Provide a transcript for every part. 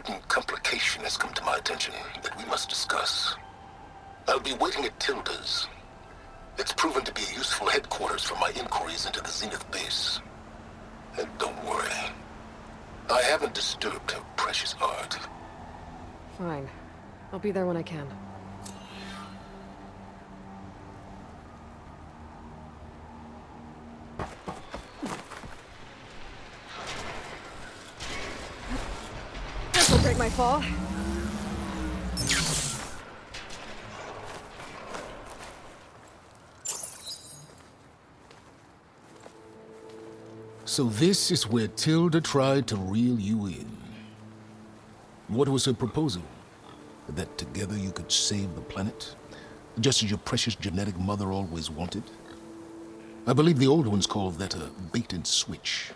certain complication has come to my attention that we must discuss. I'll be waiting at Tilda's. It's proven to be a useful headquarters for my inquiries into the Zenith base. And don't worry, I haven't disturbed her precious art. Fine. I'll be there when I can. This'll break my fall. So this is where Tilda tried to reel you in. What was her proposal? That together you could save the planet? Just as your precious genetic mother always wanted? I believe the old ones called that a bait and switch.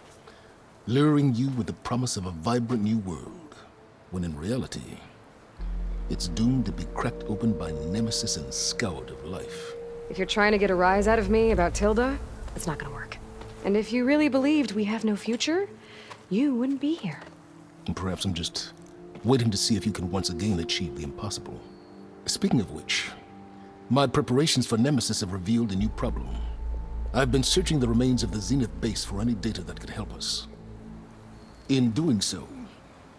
Luring you with the promise of a vibrant new world, when in reality, it's doomed to be cracked open by nemesis and scoured of life. If you're trying to get a rise out of me about Tilda, it's not gonna work. And if you really believed we have no future, you wouldn't be here. And perhaps I'm just waiting to see if you can once again achieve the impossible. Speaking of which, my preparations for Nemesis have revealed a new problem. I've been searching the remains of the Zenith base for any data that could help us. In doing so,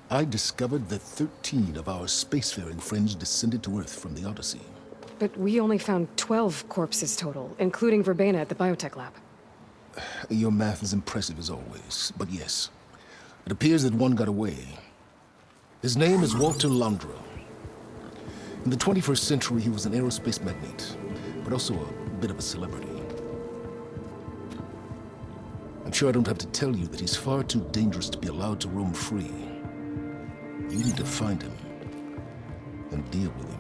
I discovered that 13 of our spacefaring friends descended to Earth from the Odyssey. But we only found 12 corpses total, including Verbena at the biotech lab. Your math is impressive as always, but yes, it appears that one got away. His name is Walter Londra. In the 21st century, he was an aerospace magnate, but also a bit of a celebrity. I'm sure I don't have to tell you that he's far too dangerous to be allowed to roam free. You need to find him and deal with him.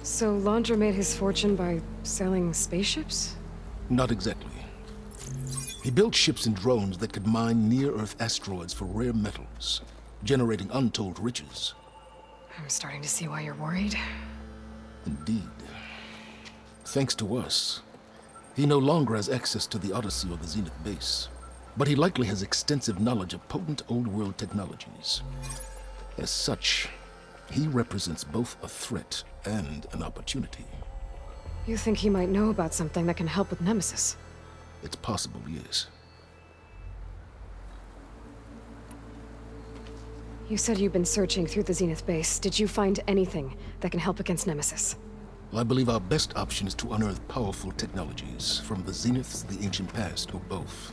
So Londra made his fortune by selling spaceships? Not exactly. He built ships and drones that could mine near-Earth asteroids for rare metals, generating untold riches. I'm starting to see why you're worried. Indeed. Thanks to us, he no longer has access to the Odyssey or the Zenith base, but he likely has extensive knowledge of potent old-world technologies. As such, he represents both a threat and an opportunity. You think he might know about something that can help with Nemesis? It's possible, yes. You said you've been searching through the Zenith base. Did you find anything that can help against Nemesis? Well, I believe our best option is to unearth powerful technologies from the Zeniths, the ancient past, or both.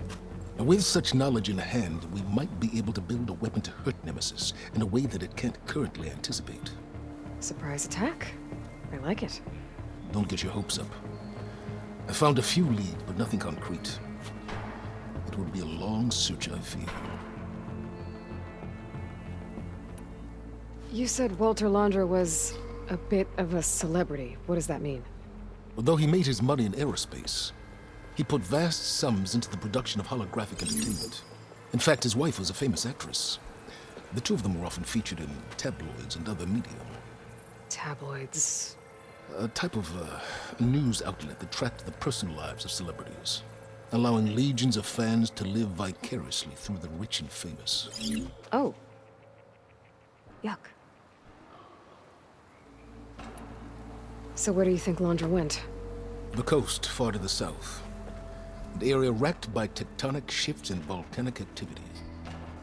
And with such knowledge in hand, we might be able to build a weapon to hurt Nemesis in a way that it can't currently anticipate. Surprise attack? I like it. Don't get your hopes up. I found a few leads, but nothing concrete. It will be a long search, I fear. You said Walter Londra was a bit of a celebrity. What does that mean? Although he made his money in aerospace, he put vast sums into the production of holographic entertainment. In fact, his wife was a famous actress. The two of them were often featured in tabloids and other media. Tabloids? A type of news outlet that tracked the personal lives of celebrities, allowing legions of fans to live vicariously through the rich and famous. Oh. Yuck. So where do you think Londra went? The coast, far to the south. An area racked by tectonic shifts and volcanic activity.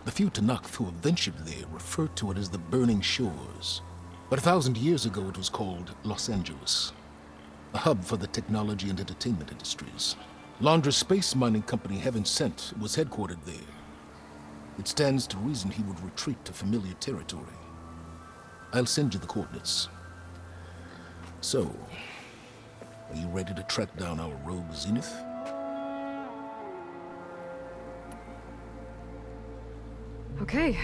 The few Tanakh who have ventured there refer to it as the Burning Shores. But 1,000 years ago it was called Los Angeles, a hub for the technology and entertainment industries. Londra's space mining company, Heaven Sent, was headquartered there. It stands to reason he would retreat to familiar territory. I'll send you the coordinates. So, are you ready to track down our rogue Zenith? Okay,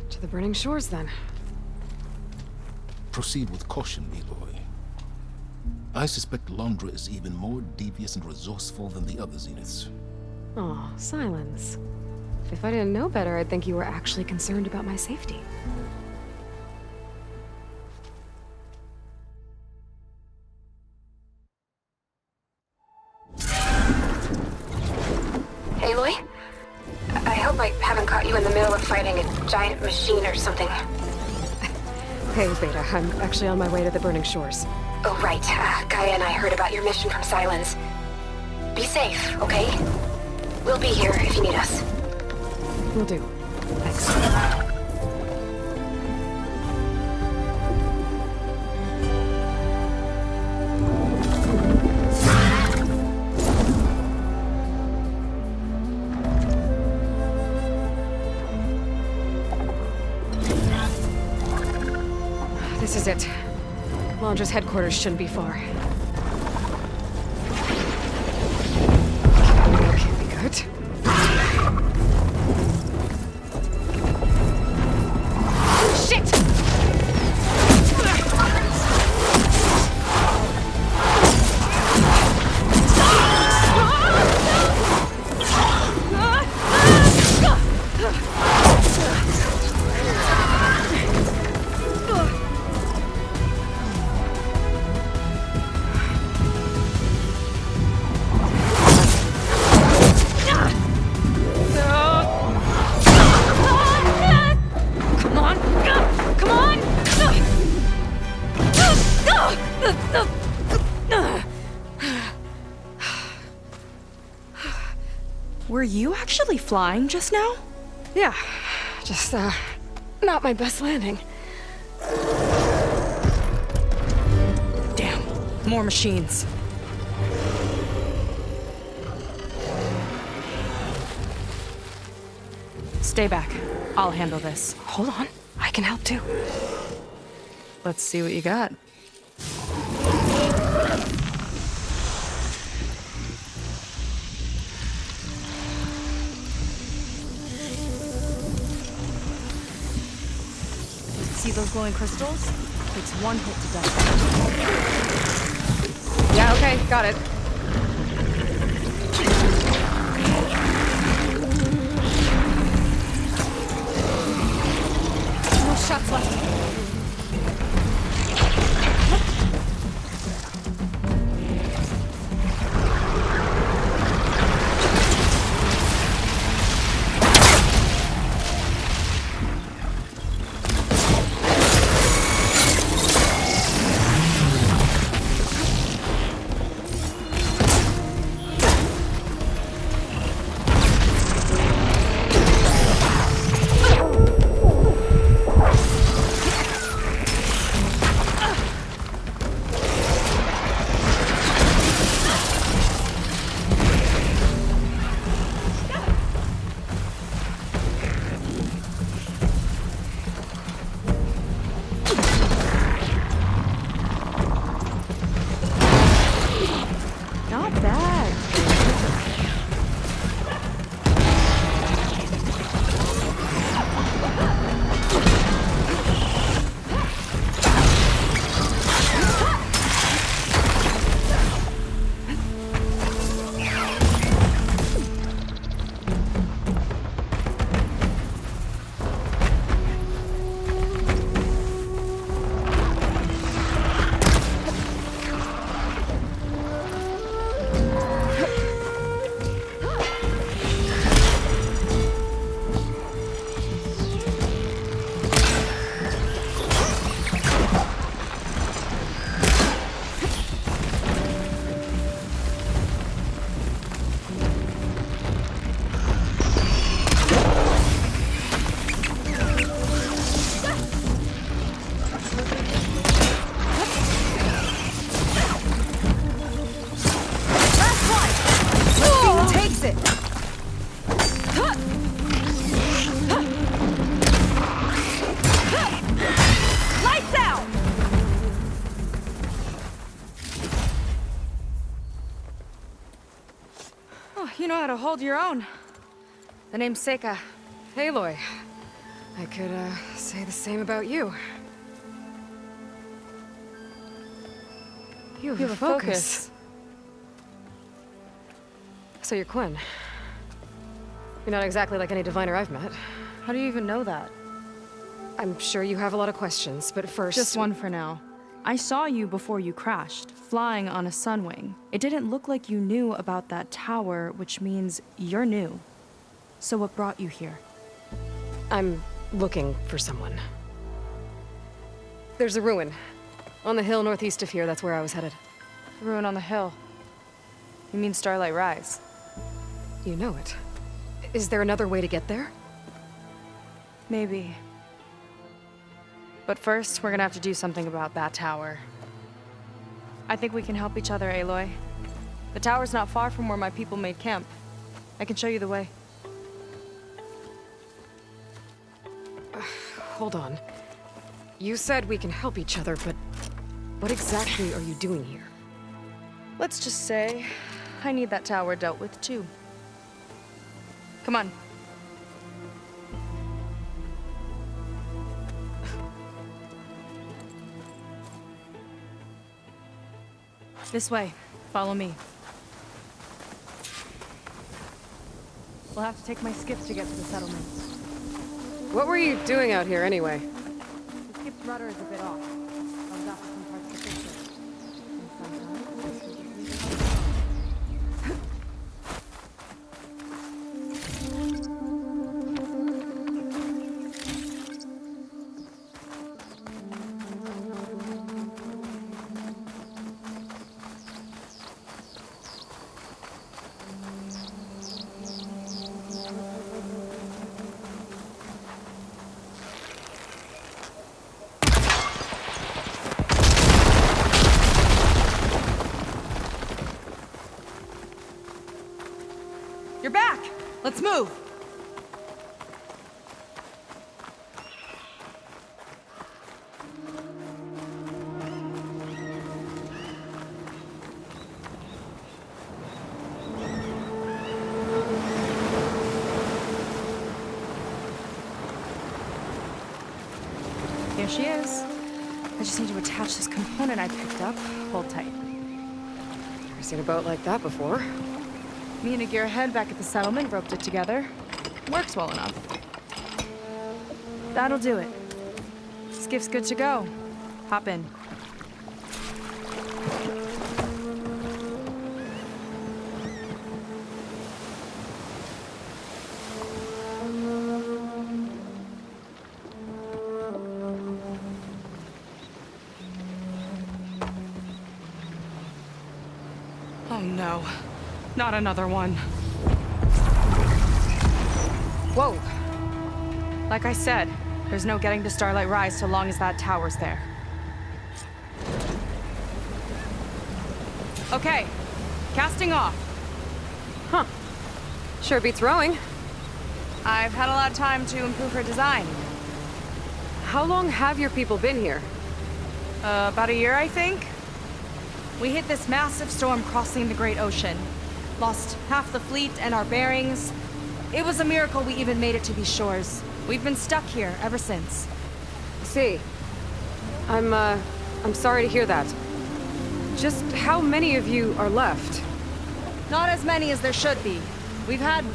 to the Burning Shores then. Proceed with caution, Aloy. I suspect Londra is even more devious and resourceful than the other Zeniths. Aw, silence. If I didn't know better, I'd think you were actually concerned about my safety. Aloy? I hope hope I haven't caught you in the middle of fighting a giant machine or something. Hey, Beta, I'm actually on my way to the burning shores. Oh, right. Gaia and I heard about your mission from Silence. Be safe, okay? We'll be here if you need us. Will do. Thanks. This is it. Londra's headquarters shouldn't be far. Can't be good. Shit! Were you actually flying just now? Yeah, just, not my best landing. Damn, more machines. Stay back. I'll handle this. Hold on, I can help too. Let's see what you got. See those glowing crystals? Takes one hit to dust. Yeah, okay, got it. No shots left. Not bad. You know how to hold your own. The name's Seika. Aloy. I could, say the same about you. You have a focus. So you're Quinn. You're not exactly like any diviner I've met. How do you even know that? I'm sure you have a lot of questions, but first... Just one for now. I saw you before you crashed, flying on a sunwing. It didn't look like you knew about that tower, which means you're new. So what brought you here? I'm looking for someone. There's a ruin. On the hill northeast of here, that's where I was headed. Ruin on the hill. You mean Starlight Rise? You know it. Is there another way to get there? Maybe. But first, we're gonna have to do something about that tower. I think we can help each other, Aloy. The tower's not far from where my people made camp. I can show you the way. Hold on. You said we can help each other, but what exactly are you doing here? Let's just say, I need that tower dealt with too. Come on. This way. Follow me. We'll have to take my skiff to get to the settlement. What were you doing out here anyway? The skiff's rudder is a bit off. I was after some parts to fix it. And sometimes You're back! Let's move! Here she is. I just need to attach this component I picked up. Hold tight. Never seen a boat like that before. Me and a gearhead back at the settlement roped it together. Works well enough. That'll do it. Skiff's good to go. Hop in. Oh no. Not another one. Whoa. Like I said, there's no getting to Starlight Rise so long as that tower's there. Okay, casting off. Huh. Sure beats rowing. I've had a lot of time to improve her design. How long have your people been here? About a year, I think. We hit this massive storm crossing the Great Ocean. Lost half the fleet and our bearings. It was a miracle we even made it to these shores. We've been stuck here ever since. See, I'm sorry to hear that. Just how many of you are left? Not as many as there should be. We've had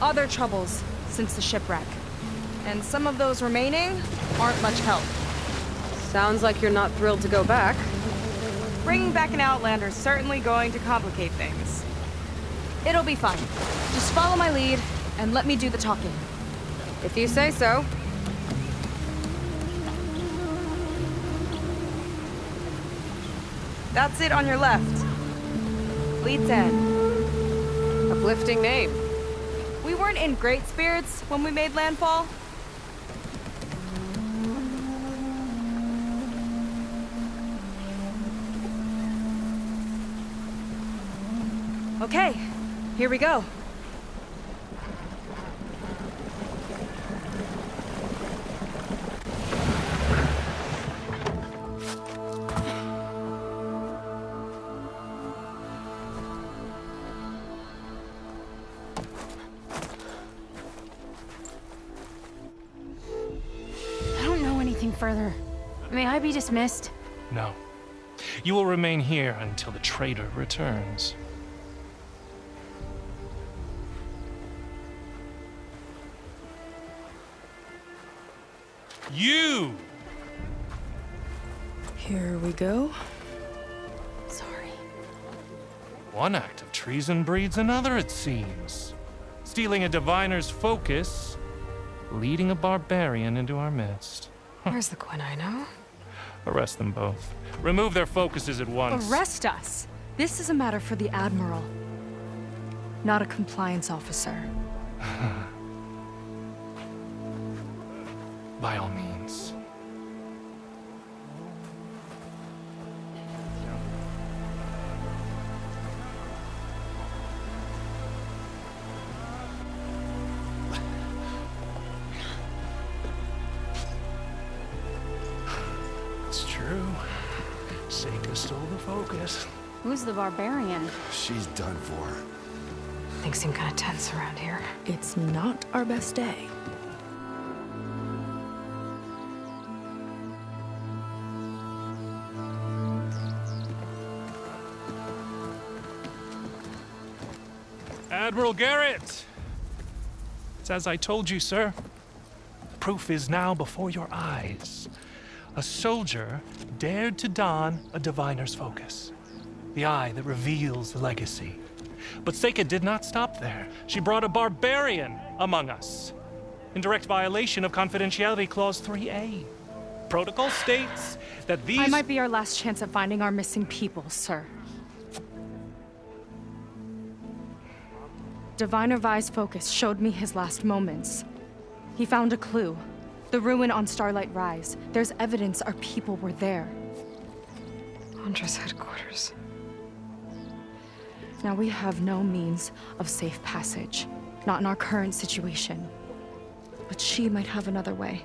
other troubles since the shipwreck. And some of those remaining aren't much help. Sounds like you're not thrilled to go back. Bringing back an Outlander is certainly going to complicate things. It'll be fine. Just follow my lead and let me do the talking. If you say so. That's it on your left. Lead's End. Uplifting name. We weren't in great spirits when we made landfall. Okay, here we go. I don't know anything further. May I be dismissed? No. You will remain here until the trader returns. You! Here we go. Sorry. One act of treason breeds another, it seems. stealing a diviner's focus, leading a barbarian into our midst. Where's the Quinino? Arrest them both. Remove their focuses at once. Arrest us! This is a matter for the Admiral, not a compliance officer. By all means. It's true. Seika stole the focus. Who's the barbarian? She's done for. Things seem kind of tense around here. It's not our best day. Admiral Garrett! It's as I told you, sir. Proof is now before your eyes. A soldier dared to don a diviner's focus, the eye that reveals the legacy. But Seika did not stop there. She brought a barbarian among us, in direct violation of Confidentiality Clause 3A. Protocol states that these— I might be our last chance at finding our missing people, sir. Diviner Vi's focus showed me his last moments. He found a clue. The ruin on Starlight Rise. There's evidence our people were there. Huntress headquarters. Now we have no means of safe passage. Not in our current situation. But she might have another way.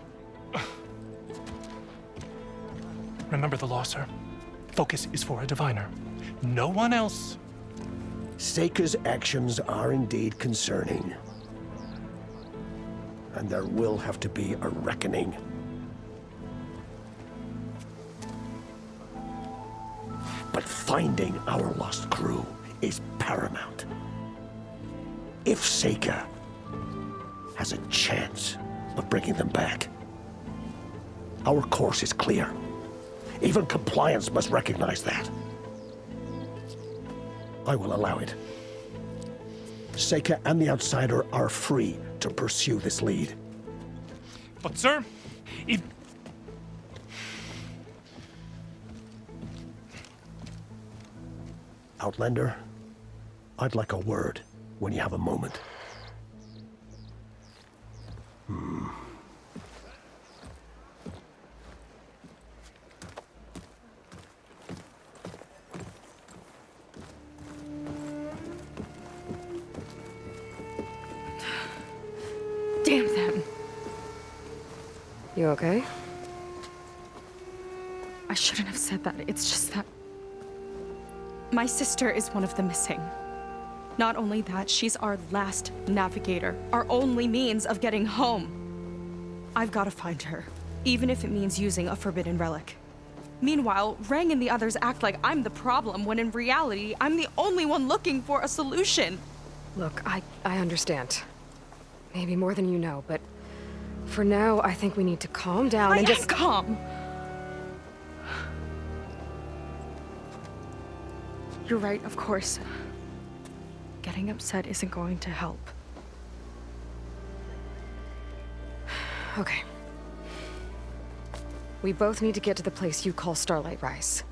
Remember the law, sir. Focus is for a diviner. No one else. Seika's actions are indeed concerning. And there will have to be a reckoning. But finding our lost crew is paramount. If Seika has a chance of bringing them back, our course is clear. Even compliance must recognize that. I will allow it. Seika and the Outsider are free to pursue this lead. But, sir, if— Outlander, I'd like a word when you have a moment. Damn them! You okay? I shouldn't have said that. It's just that my sister is one of the missing. Not only that, she's our last navigator, our only means of getting home. I've got to find her, even if it means using a forbidden relic. Meanwhile, Rang and the others act like I'm the problem, when in reality, I'm the only one looking for a solution. Look, I understand. Maybe more than you know, but for now, I think we need to calm down and just— calm. You're right, of course. Getting upset isn't going to help. Okay. We both need to get to the place you call Starlight Rise.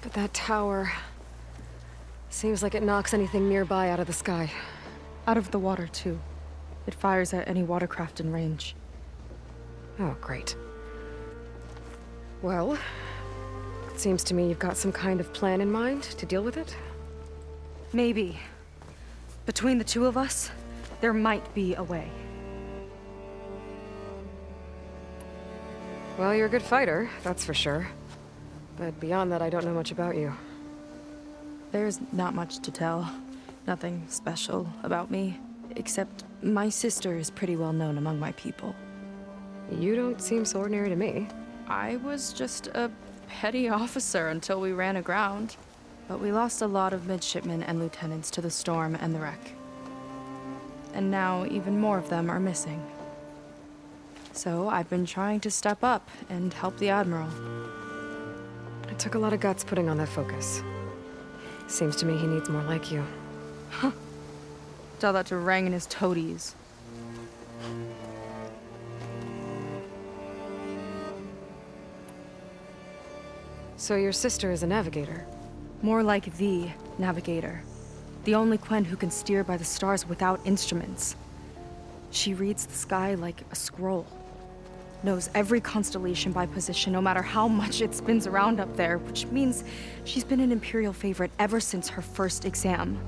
But that tower seems like it knocks anything nearby out of the sky. Out of the water, too. It fires at any watercraft in range. Oh, great. Well, it seems to me you've got some kind of plan in mind to deal with it. Maybe. Between the two of us, there might be a way. Well, you're a good fighter, that's for sure. But beyond that, I don't know much about you. There's not much to tell. Nothing special about me, except my sister is pretty well known among my people. You don't seem so ordinary to me. I was just a petty officer until we ran aground. But we lost a lot of midshipmen and lieutenants to the storm and the wreck. And now even more of them are missing. So I've been trying to step up and help the Admiral. It took a lot of guts putting on that focus. Seems to me he needs more like you. Tell that to Rang and his toadies. So your sister is a navigator? More like the navigator. The only Quen who can steer by the stars without instruments. She reads the sky like a scroll. Knows every constellation by position, no matter how much it spins around up there, which means she's been an Imperial favorite ever since her first exam.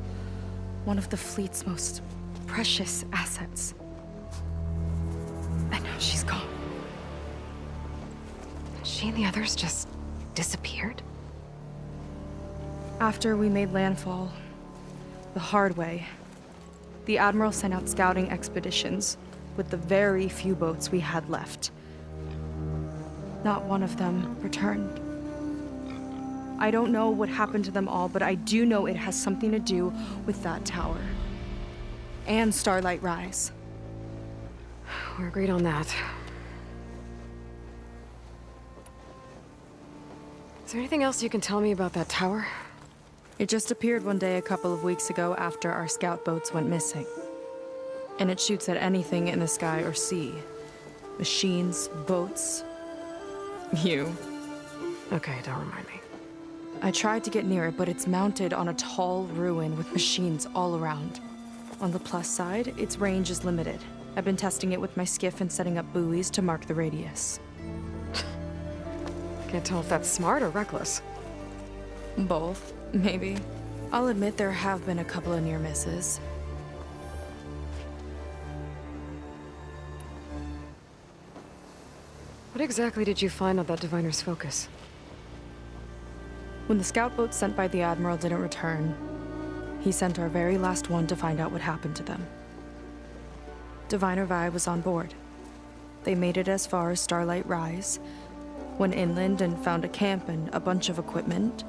One of the fleet's most precious assets. And now she's gone. She and the others just disappeared? After we made landfall, the hard way, the Admiral sent out scouting expeditions with the very few boats we had left. Not one of them returned. I don't know what happened to them all, but I do know it has something to do with that tower. And Starlight Rise. We're agreed on that. Is there anything else you can tell me about that tower? It just appeared one day a couple of weeks ago after our scout boats went missing. And it shoots at anything in the sky or sea. Machines, boats. You. Okay, don't remind me. I tried to get near it, but it's mounted on a tall ruin with machines all around. On the plus side, its range is limited. I've been testing it with my skiff and setting up buoys to mark the radius. Can't tell if that's smart or reckless. Both, maybe. I'll admit there have been a couple of near misses. What exactly did you find on that diviner's focus? When the scout boat sent by the Admiral didn't return, he sent our very last one to find out what happened to them. Diviner Vi was on board. They made it as far as Starlight Rise, went inland and found a camp and a bunch of equipment.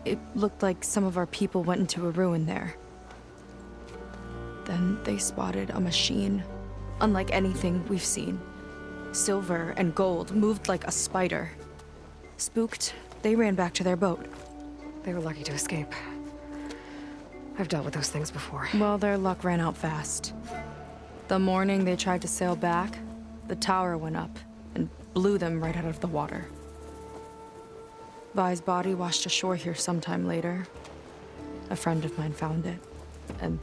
It looked like some of our people went into a ruin there. Then they spotted a machine, unlike anything we've seen. Silver and gold, moved like a spider. Spooked, they ran back to their boat. They were lucky to escape. I've dealt with those things before. Well, their luck ran out fast. The morning they tried to sail back, the tower went up and blew them right out of the water. Vi's body washed ashore here sometime later. A friend of mine found it and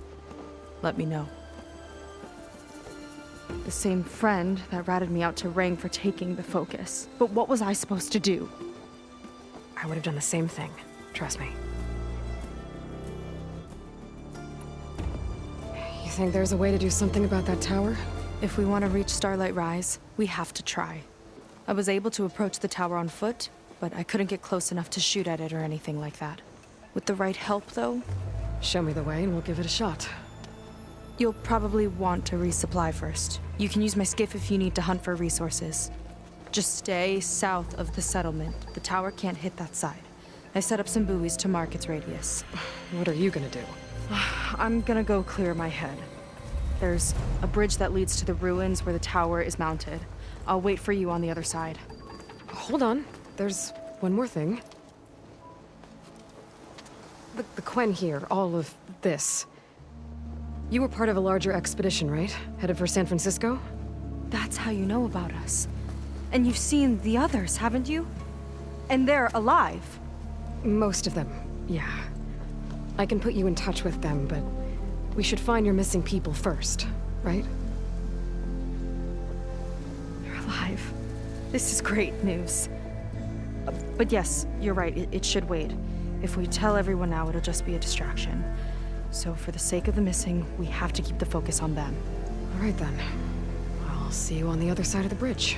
let me know. The same friend that ratted me out to Rang for taking the focus. But what was I supposed to do? I would have done the same thing. Trust me. You think there's a way to do something about that tower? If we want to reach Starlight Rise, we have to try. I was able to approach the tower on foot, but I couldn't get close enough to shoot at it or anything like that. With the right help, though, Show me the way and we'll give it a shot. you'll probably want to resupply first. You can use my skiff if you need to hunt for resources. Just stay south of the settlement. The tower can't hit that side. I set up some buoys to mark its radius. What are you gonna do? I'm gonna go clear my head. There's a bridge that leads to the ruins where the tower is mounted. I'll wait for you on the other side. Hold on. There's one more thing. The Quen here, all of this. You were part of a larger expedition, right? Headed for San Francisco? That's how you know about us. And you've seen the others, haven't you? And they're alive. Most of them, yeah. I can put you in touch with them, but we should find your missing people first, right? They're alive. This is great news. But yes, you're right, it should wait. If we tell everyone now, it'll just be a distraction. So for the sake of the missing, we have to keep the focus on them. All right then. I'll see you on the other side of the bridge.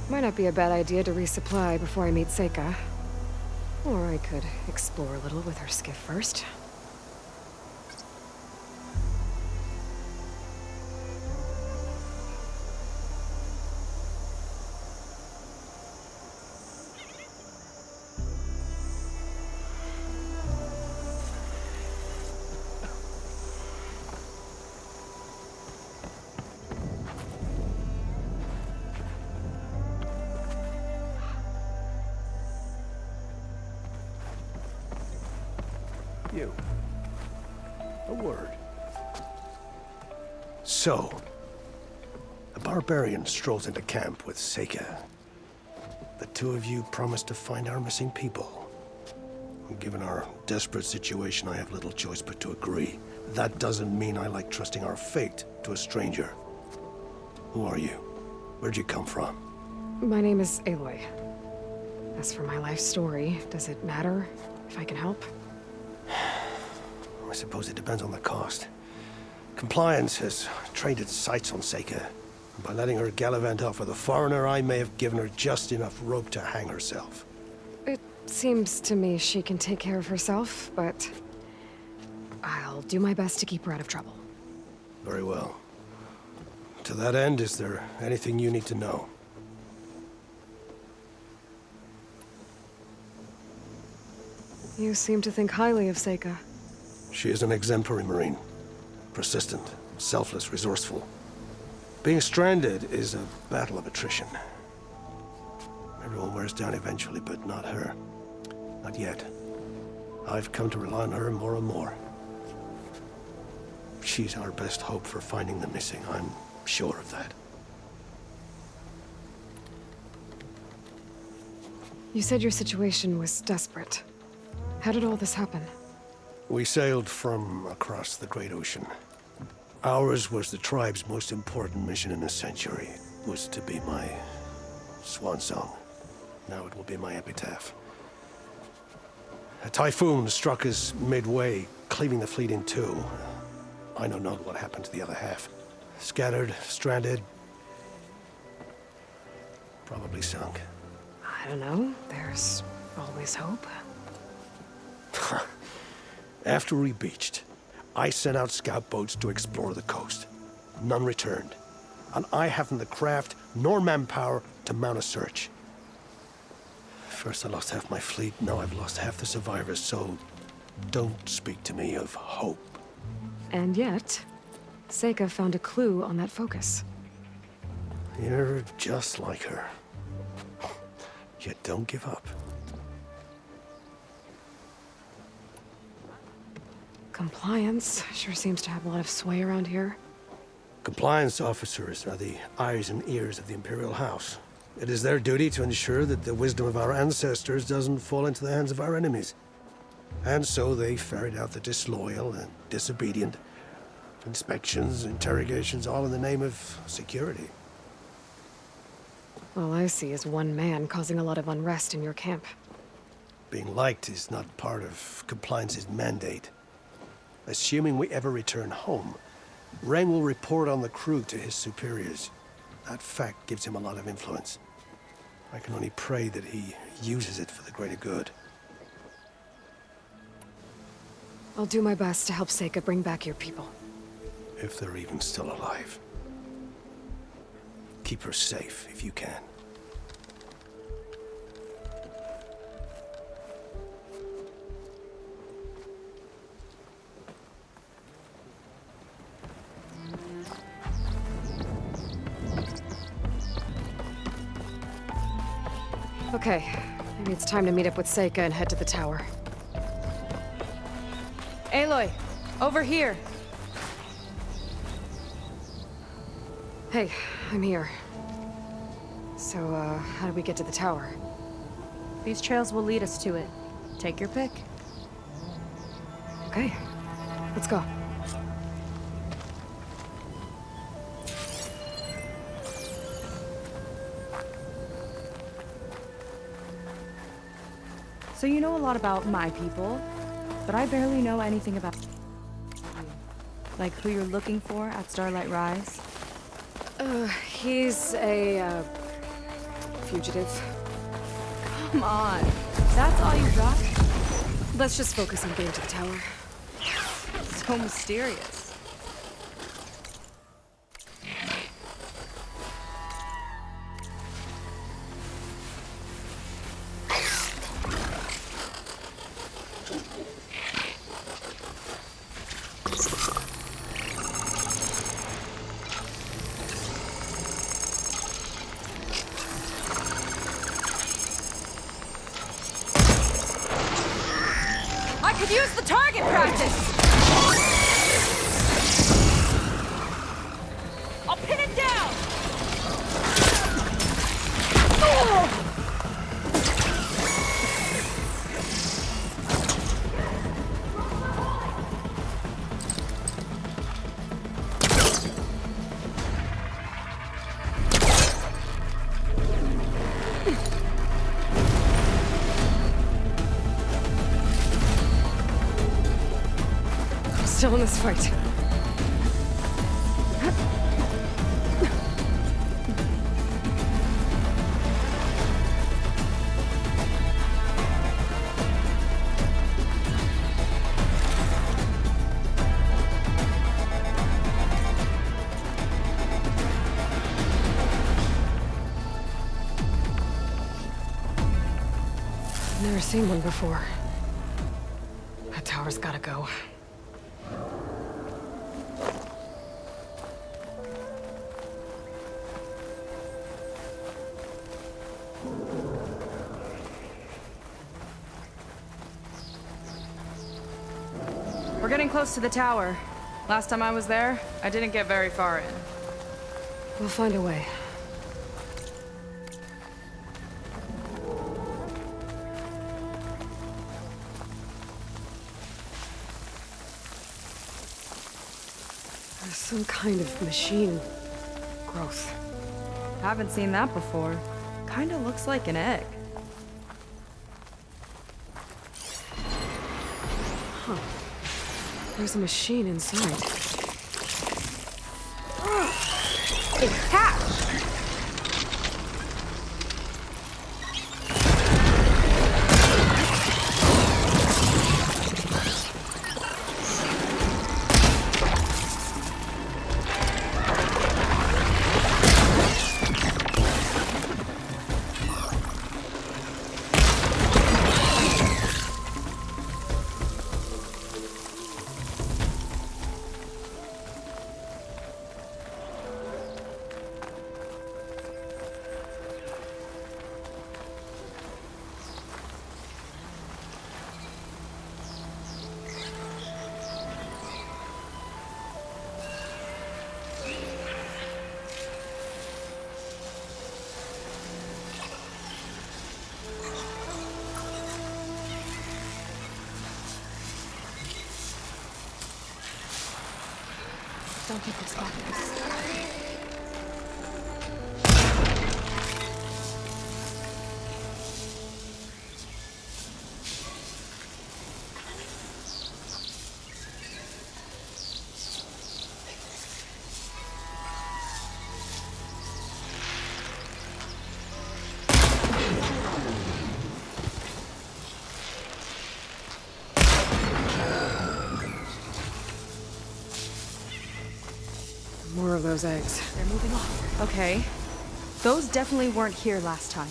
Might not be a bad idea to resupply before I meet Seika. Or I could explore a little with her skiff first. You. A word. So, a barbarian strolls into camp with Seika. The two of you promise to find our missing people. Given our desperate situation, I have little choice but to agree. That doesn't mean I like trusting our fate to a stranger. Who are you? Where'd you come from? My name is Aloy. As for my life story, does it matter if I can help? I suppose it depends on the cost. Compliance has trained its sights on Seika. By letting her gallivant off with a foreigner, I may have given her just enough rope to hang herself. It seems to me she can take care of herself, but I'll do my best to keep her out of trouble. Very well. To that end, is there anything you need to know? You seem to think highly of Seika. She is an exemplary Marine. Persistent, selfless, resourceful. Being stranded is a battle of attrition. Everyone wears down eventually, but not her. Not yet. I've come to rely on her more and more. She's our best hope for finding the missing, I'm sure of that. You said your situation was desperate. How did all this happen? We sailed from across the Great Ocean. Ours was the tribe's most important mission in a century. It was to be my swan song. Now it will be my epitaph. A typhoon struck us midway, cleaving the fleet in two. I know not what happened to the other half. Scattered, stranded, probably sunk. I don't know. There's always hope. After we beached, I sent out scout boats to explore the coast. None returned. And I haven't the craft nor manpower to mount a search. First I lost half my fleet, now I've lost half the survivors, so don't speak to me of hope. And yet, Seika found a clue on that focus. You're just like her. Yet don't give up. Compliance sure seems to have a lot of sway around here. Compliance officers are the eyes and ears of the Imperial House. It is their duty to ensure that the wisdom of our ancestors doesn't fall into the hands of our enemies. And so they ferret out the disloyal and disobedient. Inspections, interrogations, all in the name of security. All I see is one man causing a lot of unrest in your camp. Being liked is not part of Compliance's mandate. Assuming we ever return home, Ren will report on the crew to his superiors. That fact gives him a lot of influence. I can only pray that he uses it for the greater good. I'll do my best to help Seika bring back your people. If they're even still alive. Keep her safe if you can. Okay, maybe it's time to meet up with Seika and head to the tower. Aloy, over here. Hey, I'm here. So, how do we get to the tower? These trails will lead us to it. Take your pick. Okay, let's go. So you know a lot about my people, but I barely know anything about you. Like who you're looking for at Starlight Rise. He's a, fugitive. Come on, that's all you got? Let's just focus on getting to the tower. So mysterious. I could Use the target practice! I'll pin it down! I'm still in this fight. Never seen one before. That tower's gotta go. We're getting close to the tower. Last time I was there, I didn't get very far in. We'll find a way. There's some kind of machine growth. Haven't seen that before. Kinda looks like an egg. There's a machine inside. Catch! Don't think it's got this. More of those eggs. They're moving off. Okay. Those definitely weren't here last time.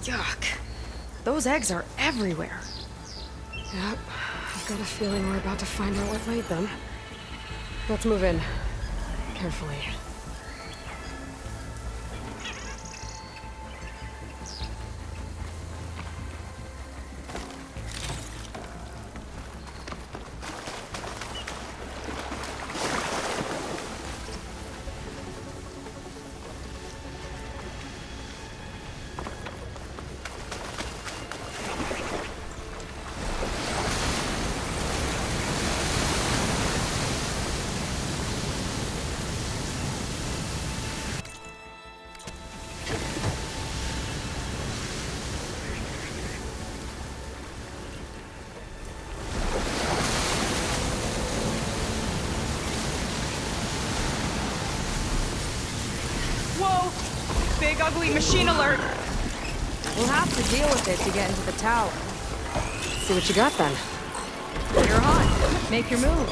Yuck. Those eggs are everywhere. Yep. I've got a feeling we're about to find out what laid them. Let's move in. Carefully. Whoa! Big ugly machine alert! We'll have to deal with it to get into the tower. See what you got then. You're on. Make your move.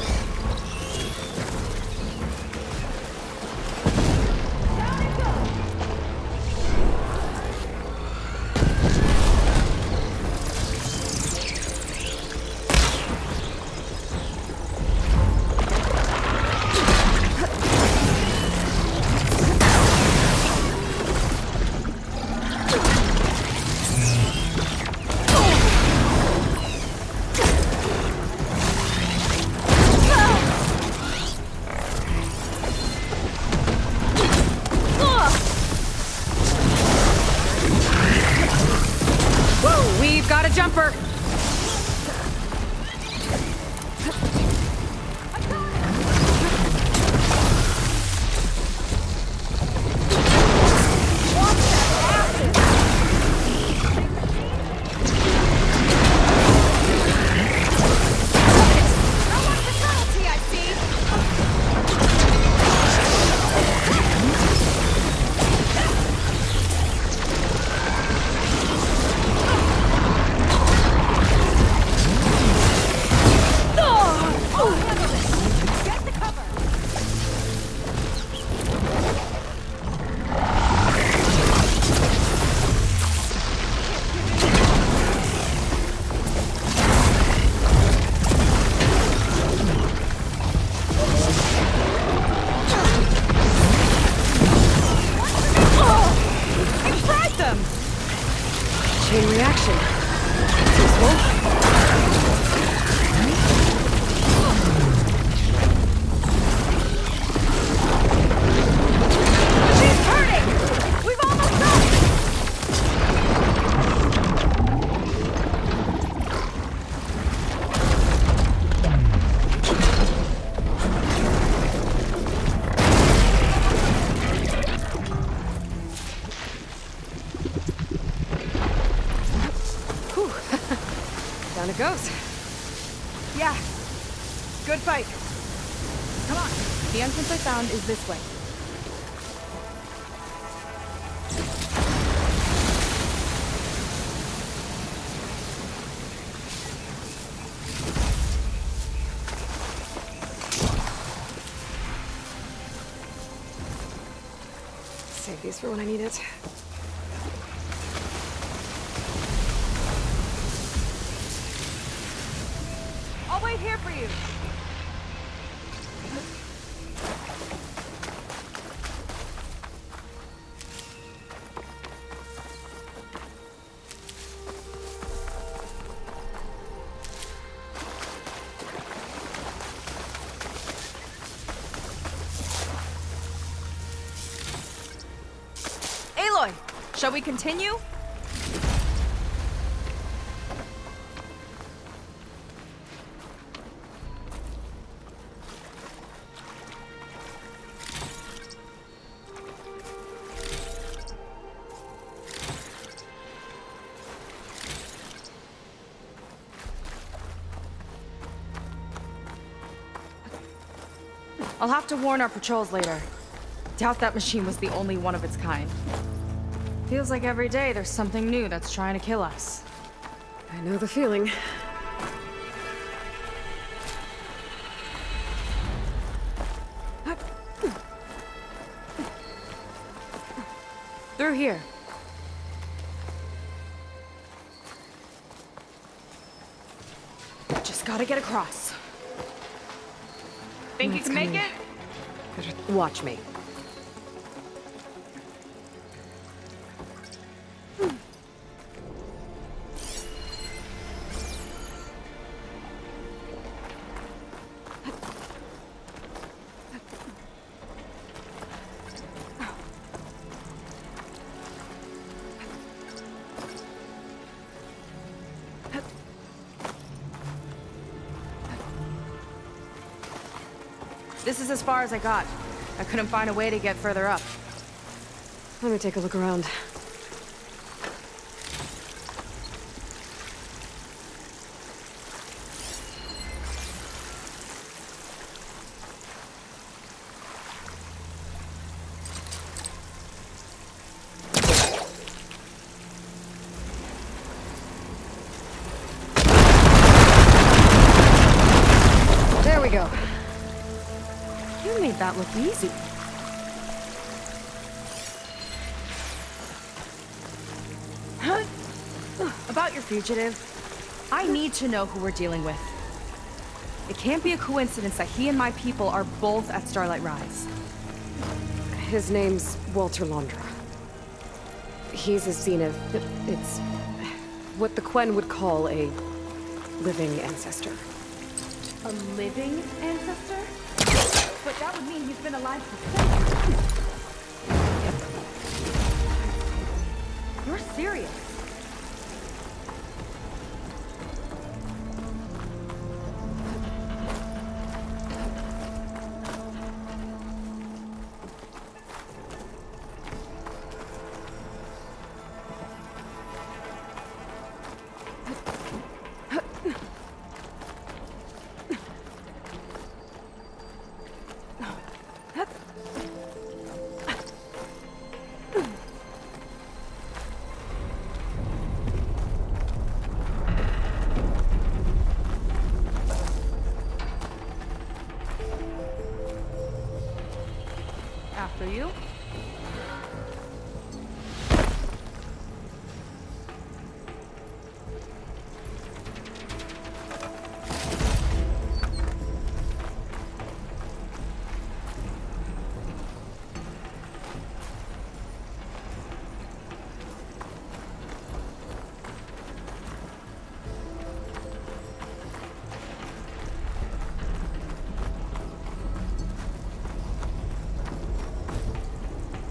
goes. Yeah. Good fight. Come on. The entrance I found is this way. Save these for when I need it. I'll wait here for you. Aloy, shall we continue? I'll have to warn our patrols later. Doubt that machine was the only one of its kind. Feels like every day there's something new that's trying to kill us. I know the feeling. Through here. Just gotta get across. Think you It's can make coming. it? Better watch me. This is as far as I got. I couldn't find a way to get further up. Let me take a look around. There we go. You made that look easy. About your fugitive, I need to know who we're dealing with. It can't be a coincidence that he and my people are both at Starlight Rise. His name's Walter Londra. He's a Zenith. It's what the Quen would call a living ancestor. A living ancestor? But that would mean he's been alive for centuries. You're serious? After you.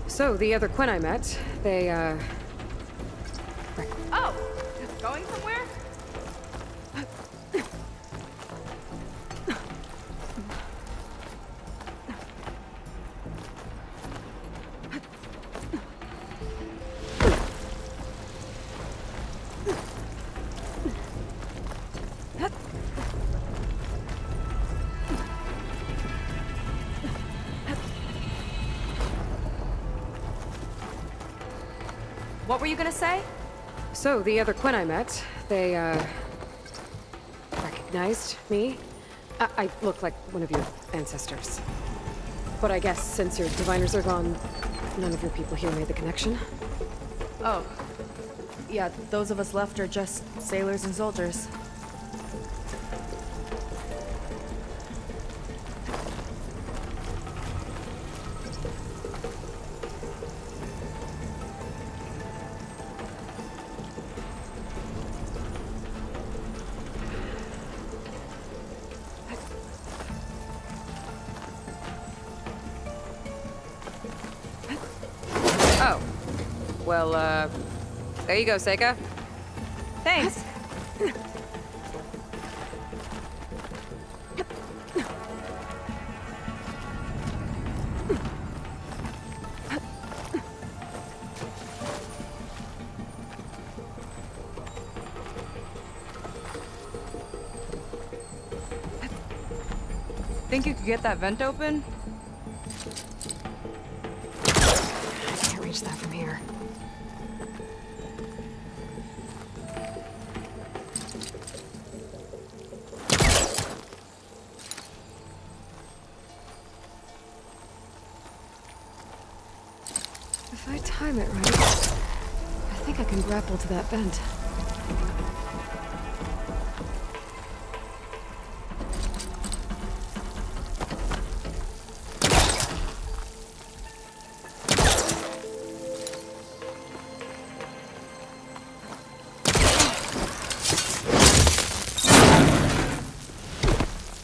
So, the other Quen I met, they, Oh! Just going somewhere? What were you gonna say? So, the other Quinn I met, they, recognized me. I look like one of your ancestors. But I guess since your diviners are gone, none of your people here made the connection. Oh. Yeah, those of us left are just sailors and soldiers. Oh. Well, there you go, Seika. Thanks. Think you could get that vent open? I can't reach that from here. If I time it right, I think I can grapple to that vent.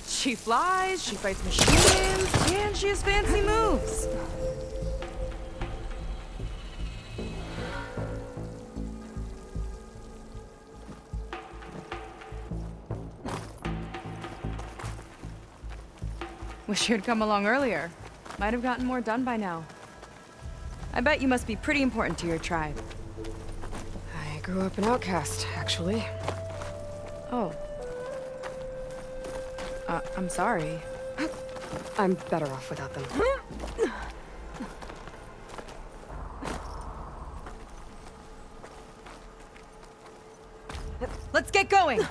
She flies, she fights machines, and she has fancy moves. Wish you'd come along earlier. Might have gotten more done by now. I bet you must be pretty important to your tribe. I grew up an outcast, actually. Oh. I'm sorry. I'm better off without them. Let's get going!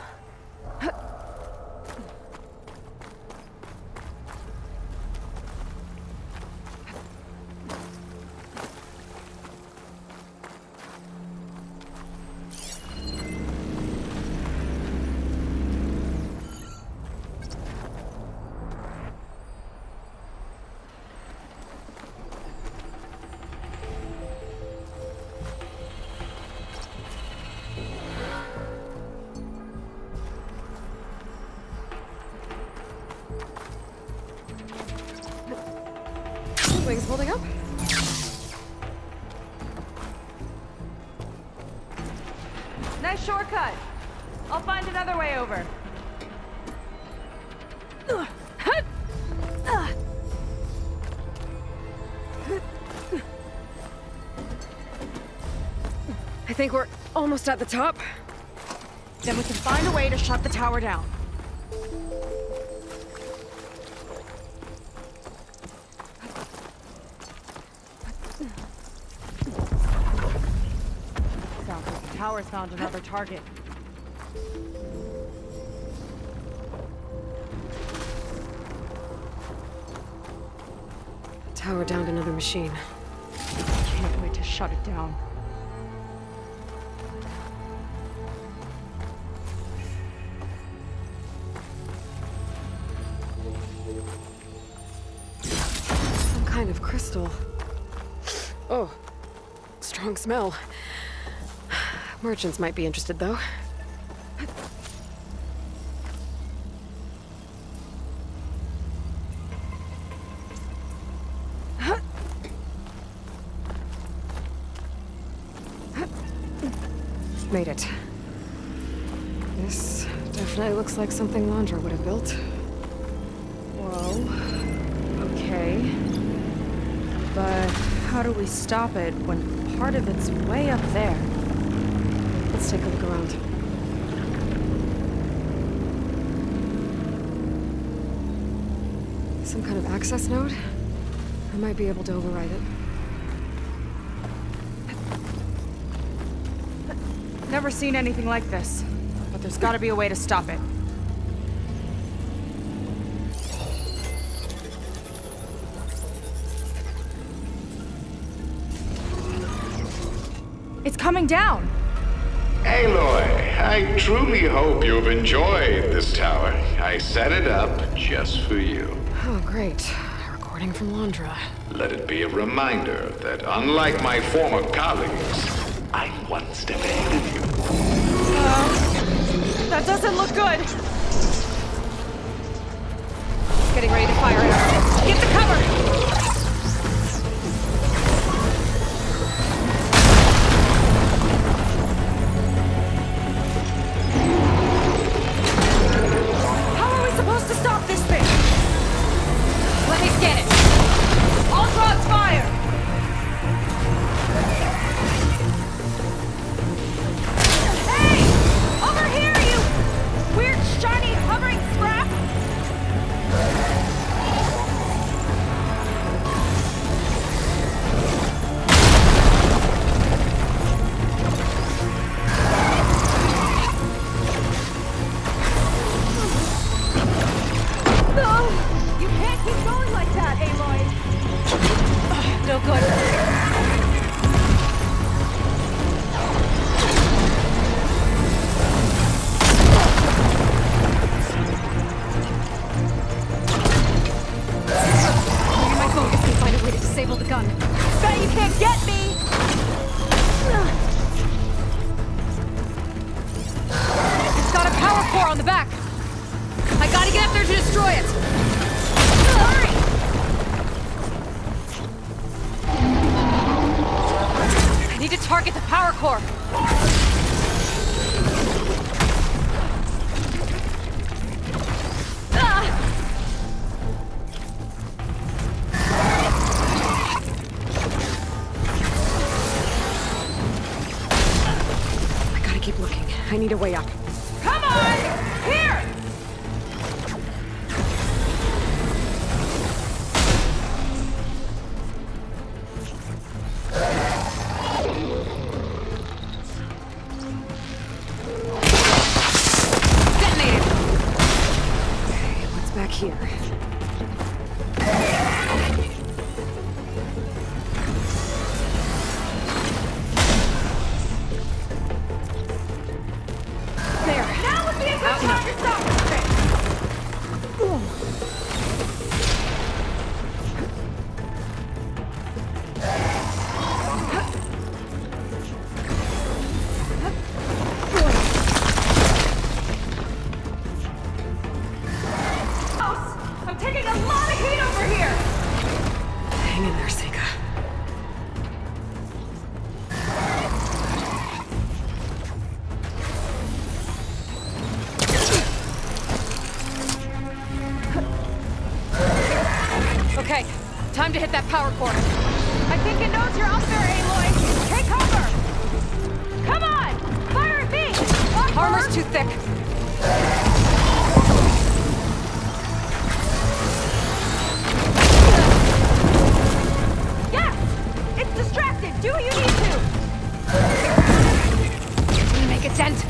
Wings holding up? Nice shortcut. I'll find another way over. I think we're almost at the top. Then we can find a way to shut the tower down. Sounds like the tower's found another target. Tower downed another machine. Can't wait to shut it down. Some kind of crystal. Oh, strong smell. Merchants might be interested, though. Made it. This definitely looks like something Landra would have built. Whoa. Okay. But how do we stop it when part of it's way up there? Let's take a look around. Some kind of access node? I might be able to override it. Never seen anything like this. But there's gotta be a way to stop it. It's coming down! Aloy, I truly hope you've enjoyed this tower. I set it up just for you. Oh, great. A recording from Londra. Let it be a reminder that unlike my former colleagues, I'm one step ahead of you. That doesn't look good! Getting ready to fire it up. Get the cover! Supposed to stop this thing! Let me scan it! All drones fire! Hey! Over here, you weird, shiny, hovering scrap! No good. Maybe my focus can find a way to disable the gun. Bet you can't get me! It's got a power core on the back. I gotta get up there to destroy it. Hurry! I need to target the power core. I gotta keep looking. I need a way up. Come on! Here! Back here. There. Now would be a good time to stop this thing. I'm taking a lot of heat over here! Hang in there, Seika. Okay, time to hit that power core. I think it knows you're up there, Aloy. Take cover! Come on! Fire at me! Armor's too thick. It's distracted! Do what you need to! I'm gonna make a dent!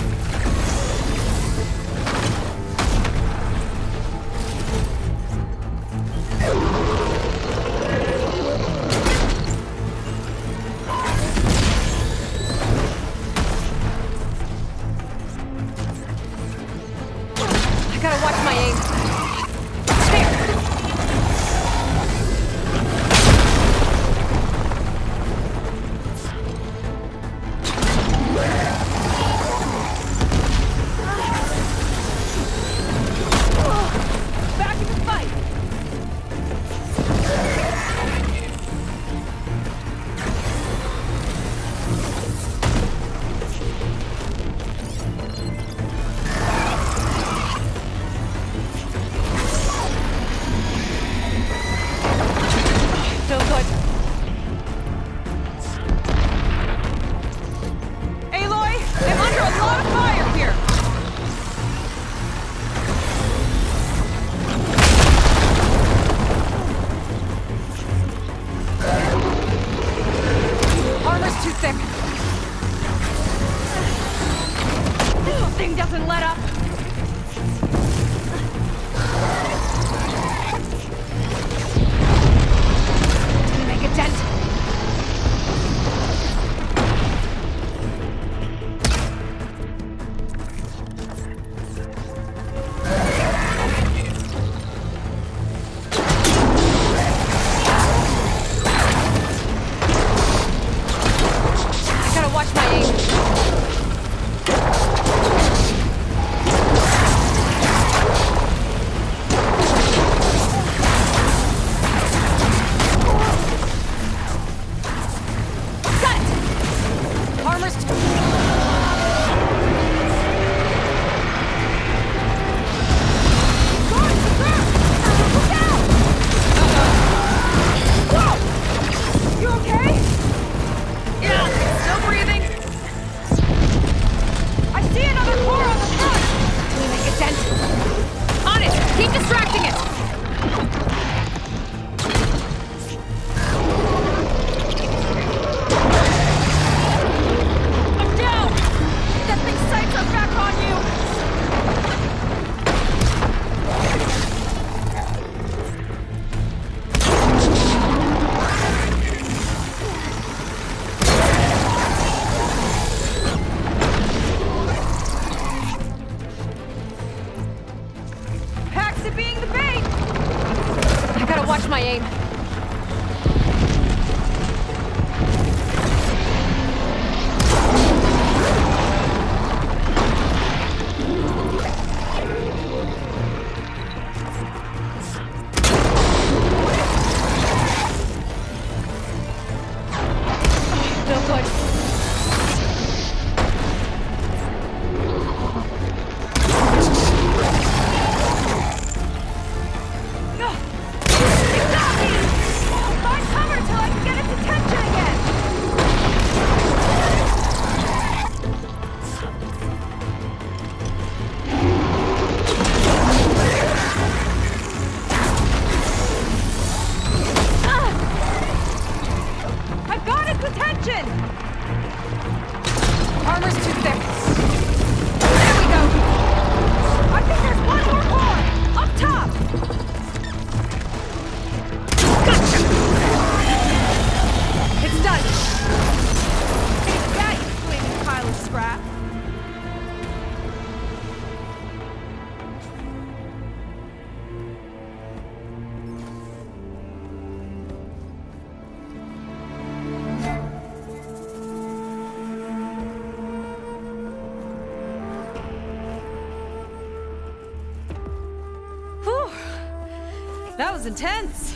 was intense.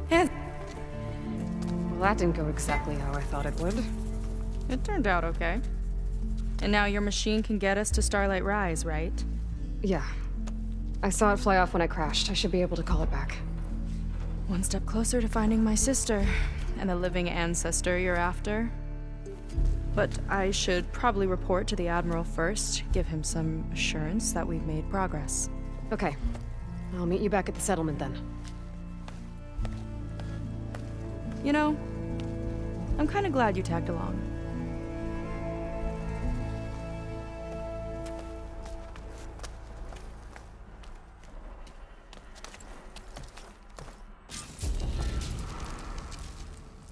Well, that didn't go exactly how I thought it would. It turned out okay. And now your machine can get us to Starlight Rise, right? Yeah. I saw it fly off when I crashed. I should be able to call it back. One step closer to finding my sister, and the living ancestor you're after. But I should probably report to the Admiral first, give him some assurance that we've made progress. Okay. I'll meet you back at the settlement then. You know, I'm kind of glad you tagged along.